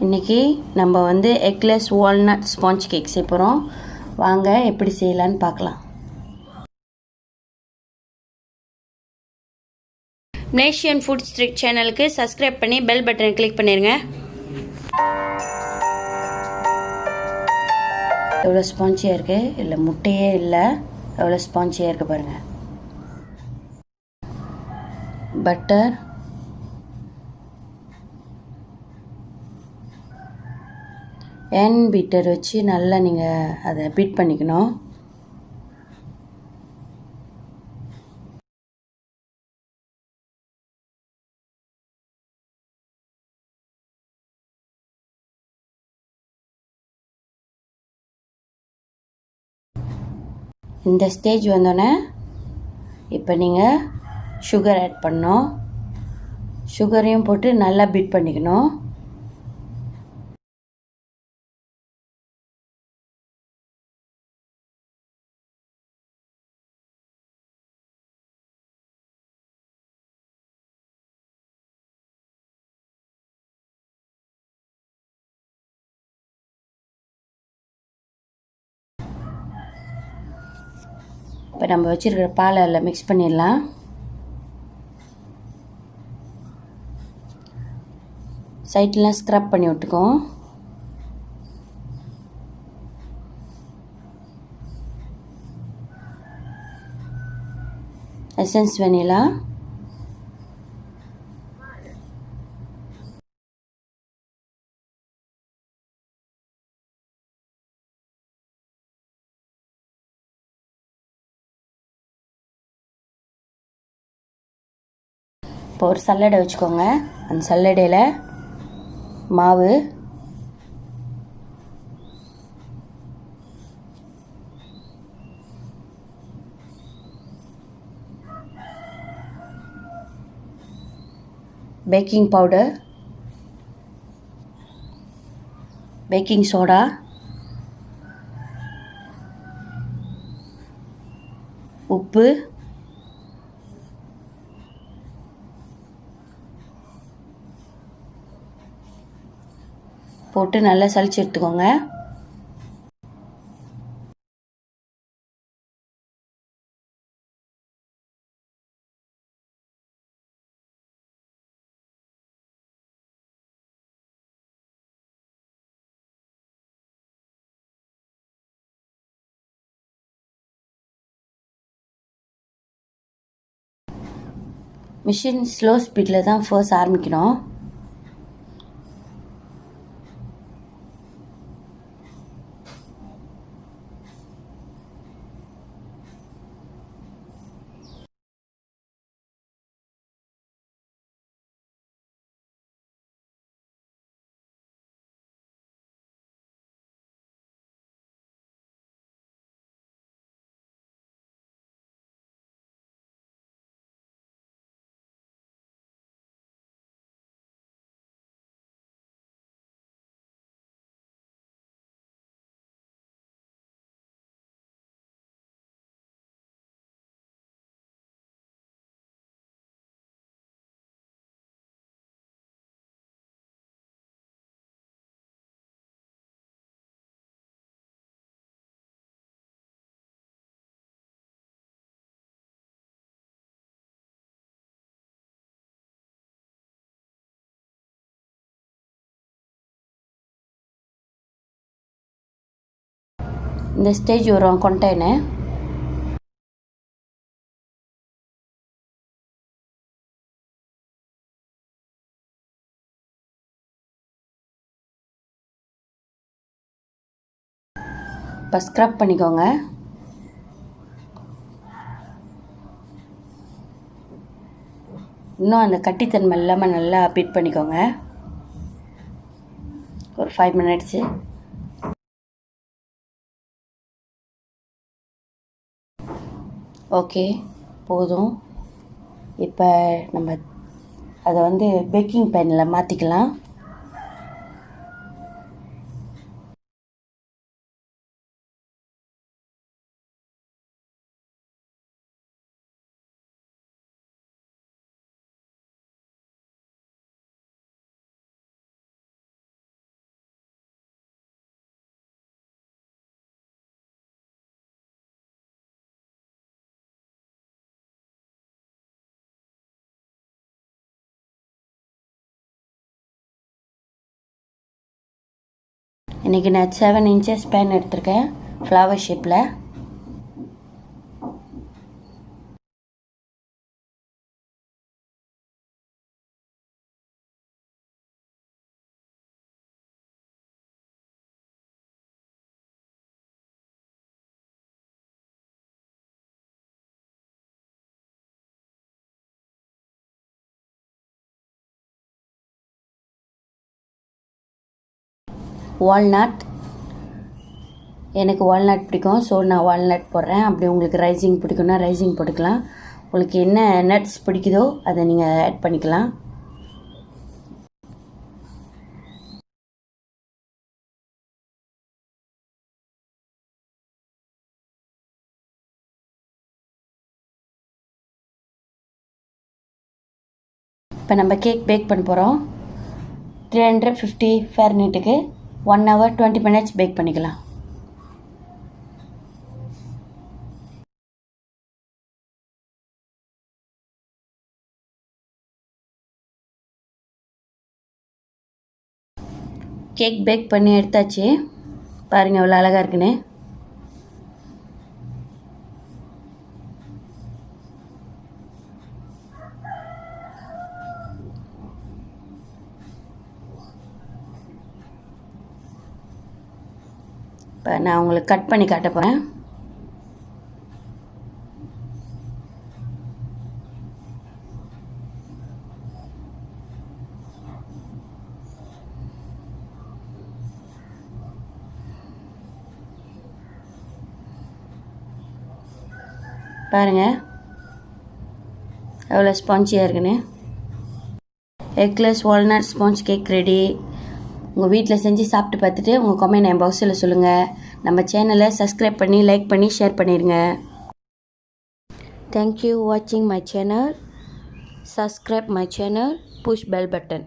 இன்றைக்கி நம்ம eggless walnut sponge cake செய்ய போகிறோம். வாங்க எப்படி செய்யலான்னு பார்க்கலாம். மலேசியன் ஃபுட் ஸ்ட்ரீட் சேனலுக்கு சப்ஸ்கிரைப் பண்ணி பெல் பட்டனை கிளிக் பண்ணிடுங்க. எவ்வளோ ஸ்பாஞ்சியாக இருக்குது, இல்லை முட்டையே இல்லை, எவ்வளோ ஸ்பாஞ்சியாக இருக்குது பாருங்கள். பட்டர், ஹேண்ட் பீட்டர் வச்சு நல்லா நீங்கள் அதை பீட் பண்ணிக்கணும். இந்த ஸ்டேஜ் வந்தோடனே இப்போ நீங்கள் சுகர் ஆட் பண்ணணும். சுகரையும் போட்டு நல்லா பீட் பண்ணிக்கணும். இப்போ நம்ம வச்சுருக்கிற பாலை அதில் மிக்ஸ் பண்ணிடலாம். சைட்லாம் ஸ்க்ரப் பண்ணி விட்டுக்குவோம். எசன்ஸ் வெனிலா, இப்போ ஒரு சல்லடை வச்சுக்கோங்க. அந்த சல்லடையில் மாவு, பேக்கிங் பவுடர், பேக்கிங் சோடா, உப்பு, போட்டு நல்லா சலிச்சு எடுத்துக்கோங்க. மிஷின் ஸ்லோ ஸ்பீடில் தான் ஃபர்ஸ்ட் ஆரம்பிக்கணும். இந்த ஸ்டேஜ் வரும் கொண்டைன்னு இப்போ ஸ்க்ரப் பண்ணிக்கோங்க. இன்னும் அந்த கட்டித்தன்மை இல்லாமல் நல்லா பீட் பண்ணிக்கோங்க. ஒரு 5 மினிட்ஸு. ஓகே, போதும். இப்போ நம்ம அதை பேக்கிங் பேனில் மாற்றிக்கலாம். இன்றைக்கி நான் 7 inches பேன் எடுத்திருக்கேன் ஃப்ளவர் ஷேப்பில். வால்நட், எனக்கு வால்நட் பிடிக்கும், ஸோ நான் வால்நட் போடுறேன். அப்படி உங்களுக்கு ரைசிங் பிடிக்கும்னா ரைசிங் போட்டுக்கலாம். உங்களுக்கு என்ன நட்ஸ் பிடிக்குதோ அதை நீங்கள் ஆட் பண்ணிக்கலாம். இப்போ நம்ம கேக் பேக் பண்ண போகிறோம். 350 Fahrenheitக்கு 1 hour 20 minutes பேக் பண்ணிக்கலாம். கேக் பேக் பண்ணி எடுத்தாச்சு. பாருங்கள் எவ்வளோ அழகாக இருக்குன்னு. இப்போ நான் உங்களுக்கு கட் பண்ணி காட்ட போகிறேன். பாருங்கள் எவ்வளோ ஸ்பாஞ்சியாக இருக்குன்னு. Eggless walnut sponge cake ready. உங்கள் வீட்டில் செஞ்சு சாப்பிட்டு பார்த்துட்டு உங்கள் கமெண்ட் என் பாக்ஸில் சொல்லுங்கள். நம்ம சேனலை சப்ஸ்கிரைப் பண்ணி லைக் பண்ணி ஷேர் பண்ணிடுங்க. தேங்க்யூ வாட்சிங் my channel. Subscribe my channel, push bell button.